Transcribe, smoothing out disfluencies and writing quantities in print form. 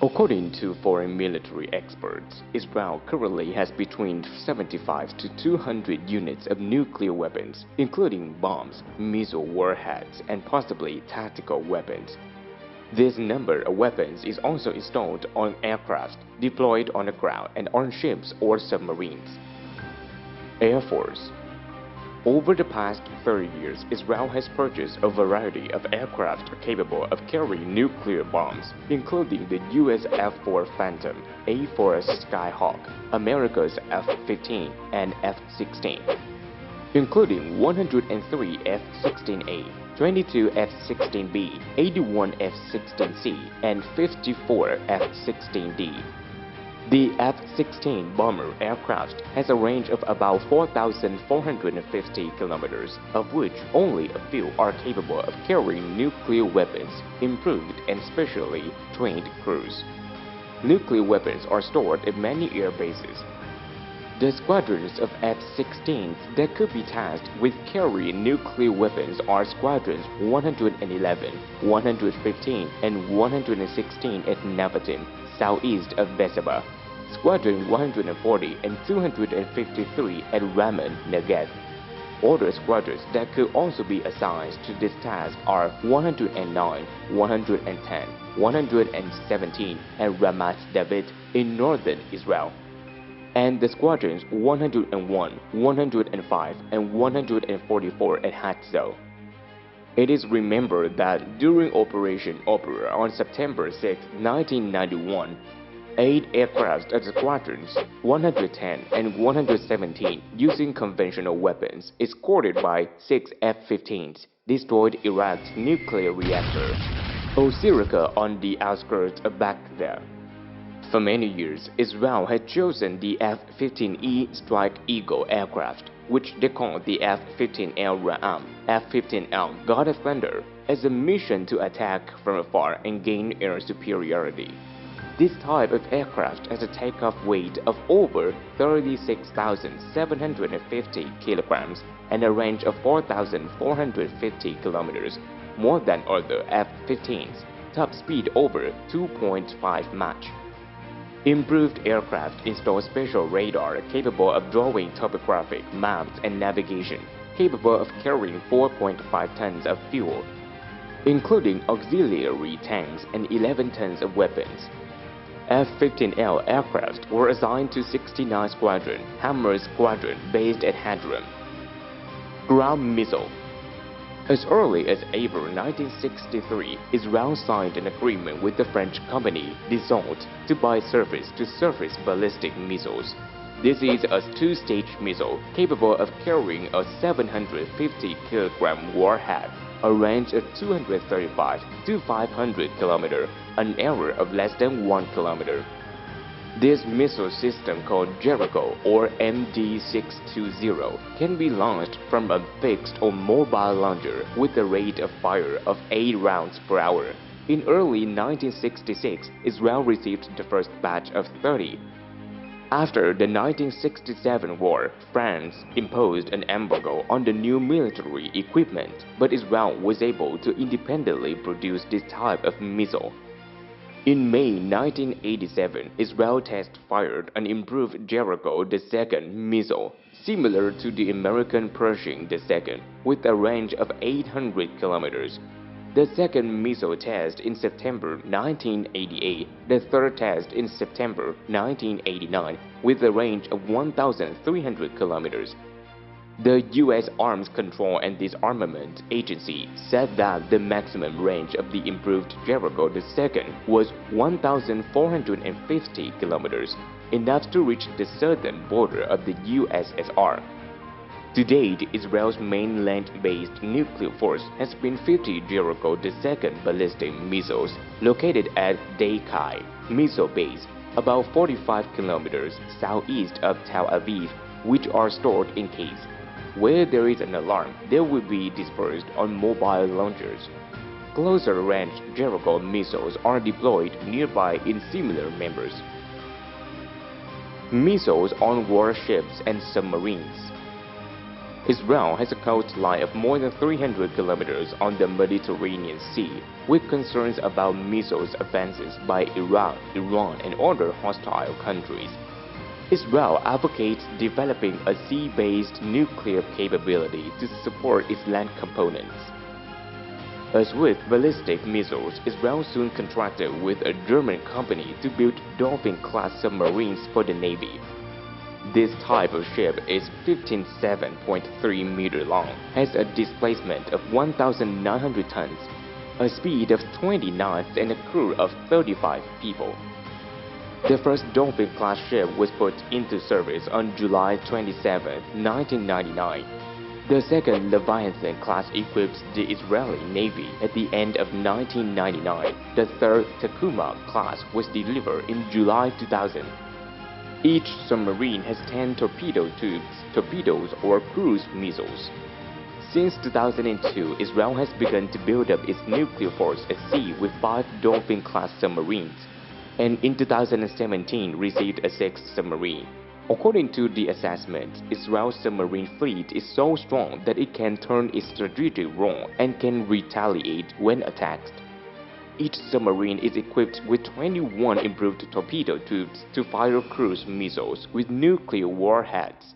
According to foreign military experts, Israel currently has between 75 to 200 units of nuclear weapons, including bombs, missile warheads, and possibly tactical weapons. This number of weapons is also installed on aircraft, deployed on the ground, and on ships or submarines. Air Force. Over the past 30 years, Israel has purchased a variety of aircraft capable of carrying nuclear bombs, including the U.S. F-4 Phantom, A-4 Skyhawk, America's F-15, and F-16, including 103 F-16A, 22 F-16B, 81 F-16C, and 54 F-16D. The F-16 bomber aircraft has a range of about 4,450 kilometers, of which only a few are capable of carrying nuclear weapons, improved and specially trained crews. Nuclear weapons are stored at many air bases. The squadrons of F-16s that could be tasked with carrying nuclear weapons are Squadrons 111, 115, and 116 at Nevatim, southeast of Beersheba, Squadron 140 and 253 at Ramat Negev. Other squadrons that could also be assigned to this task are 109, 110, 117 at Ramat David in northern Israel, and the squadrons 101, 105, and 144 at Hatzor. It is remembered that during Operation Opera on September 6, 1991, 8 aircraft of the squadrons 110 and 117 using conventional weapons, escorted by 6 F-15s, destroyed Iraq's nuclear reactor, Osirka, on the outskirts of Baghdad. For many years, Israel had chosen the F-15E Strike Eagle aircraft, which they called the F-15L Ra'am, F-15L God of Thunder, as a mission to attack from afar and gain air superiority. This type of aircraft has a takeoff weight of over 36,750 kilograms and a range of 4,450 kilometers, more than other F-15s, top speed over 2.5 Mach. Improved aircraft install special radar capable of drawing topographic maps and navigation, capable of carrying 4.5 tons of fuel, including auxiliary tanks and 11 tons of weapons. F-15L aircraft were assigned to 69 Squadron, Hammer Squadron based at Hadron. Ground missile. As early as April 1963, Israel signed an agreement with the French company Dassault to buy surface-to-surface ballistic missiles. This is a two-stage missile capable of carrying a 750-kilogram warhead, a range of 235 to 500 km, an area of less than 1 km. This missile system, called Jericho or MD-620, can be launched from a fixed or mobile launcher with a rate of fire of 8 rounds per hour. In early 1966, Israel received the first batch of 30. After the 1967 war, France imposed an embargo on the new military equipment, but Israel was able to independently produce this type of missile. In May 1987, Israel test-fired an improved Jericho II missile, similar to the American Pershing II, with a range of 800 kilometers. The second missile test in September 1988, the third test in September 1989, with a range of 1,300 kilometers. The U.S. Arms Control and Disarmament Agency said that the maximum range of the improved Jericho II was 1,450 kilometers, enough to reach the southern border of the USSR. To date, Israel's main land-based nuclear force has been 50 Jericho II ballistic missiles located at Deikai Missile Base, about 45 kilometers southeast of Tel Aviv, which are stored in caves. Where there is an alarm, they will be dispersed on mobile launchers. Closer-range Jericho missiles are deployed nearby in similar members. Missiles on warships and submarines. Israel has a coastline of more than 300 kilometers on the Mediterranean Sea, with concerns about missiles advances by Iraq, Iran, and other hostile countries. Israel advocates developing a sea-based nuclear capability to support its land components. As with ballistic missiles, Israel soon contracted with a German company to build Dolphin-class submarines for the Navy. This type of ship is 15.7 meters long, has a displacement of 1,900 tons, a speed of 20 knots, and a crew of 35 people. The first Dolphin-class ship was put into service on July 27, 1999. The second Leviathan-class equips the Israeli Navy at the end of 1999. The third Takuma-class was delivered in July 2000. Each submarine has 10 torpedo tubes, torpedoes or cruise missiles. Since 2002, Israel has begun to build up its nuclear force at sea with 5 Dolphin-class submarines, and in 2017 received a 6th submarine. According to the assessment, Israel's submarine fleet is so strong that it can turn its strategic role and can retaliate when attacked. Each submarine is equipped with 21 improved torpedo tubes to fire cruise missiles with nuclear warheads.